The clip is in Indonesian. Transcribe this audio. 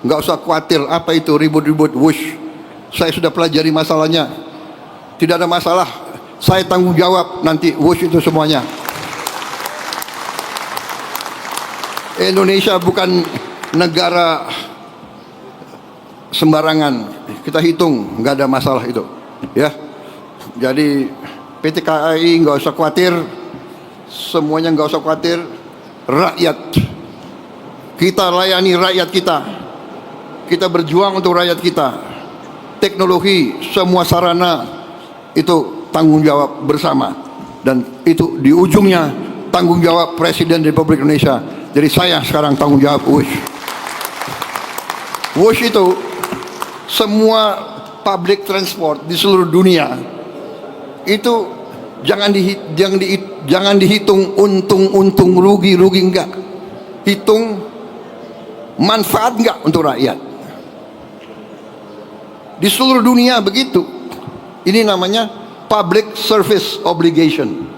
nggak usah khawatir apa itu ribut-ribut wush. Saya sudah pelajari masalahnya. Tidak ada masalah. Saya tanggung jawab nanti wush itu semuanya. Indonesia bukan negara sembarangan. Kita hitung, nggak ada masalah itu. Ya. Jadi PT KAI nggak usah khawatir. Semuanya nggak usah khawatir. Rakyat, kita layani rakyat kita. Kita berjuang untuk rakyat kita. Teknologi, semua sarana itu tanggung jawab bersama. Dan itu di ujungnya tanggung jawab Presiden Republik Indonesia. Jadi saya sekarang tanggung jawab WUSH. WUSH itu semua public transport di seluruh dunia itu jangan dihitung untung rugi enggak. Hitung manfaat enggak untuk rakyat. Di seluruh dunia begitu. Ini namanya public service obligation.